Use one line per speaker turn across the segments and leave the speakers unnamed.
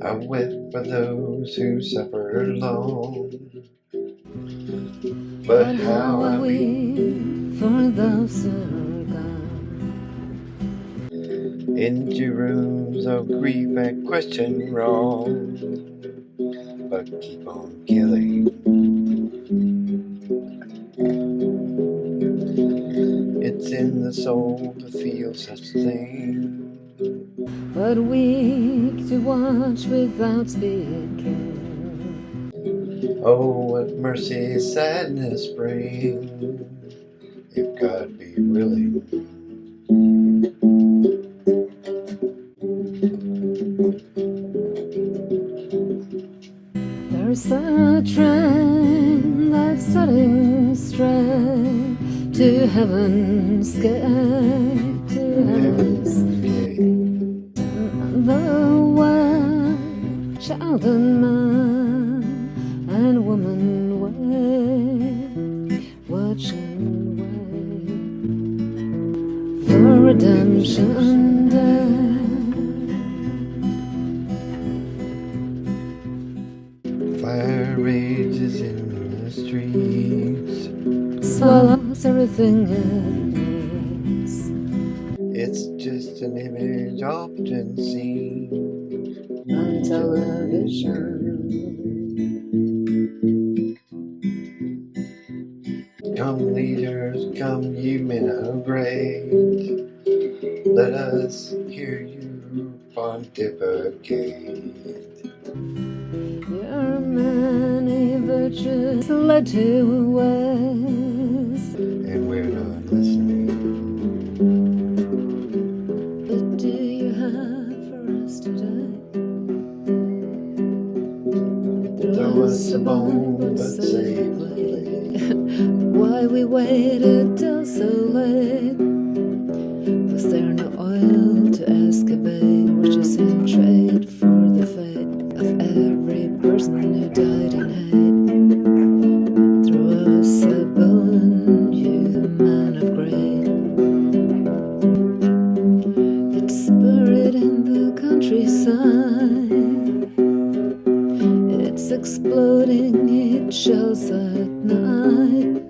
I wept for those who suffer alone. But how I weep
for those who are gone
into rooms of grief and question wrong, but keep on killing. It's in the soul to feel such things,
but weak to watch without speaking.
Oh, what mercy sadness brings, if God be willing.
There's a train that's setting straight to heaven's gate, to heaven's gate. The world, child and man and woman wait, watch and wait for redemption day.
Fire rages in the streets,
swallows everything it needs.
It's just an image often seen
on television.
Come leaders, come you men of great, let us hear you pontificate.
Your many virtues led to waste,
and we're not listening.
What do you have for us today?
Throw us a bone, but safely.
Why we waited till so late? Was there no oil to excavate, or just in trade for the fate of every person who died in hate? Throw us a bone, you man of great. It's buried in the countryside, it's exploding, it shells at night.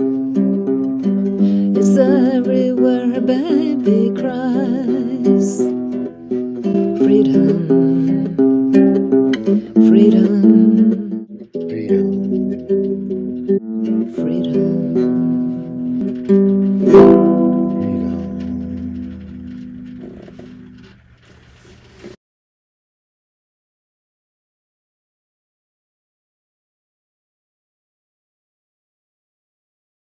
It's everywhere, a baby cries. Freedom.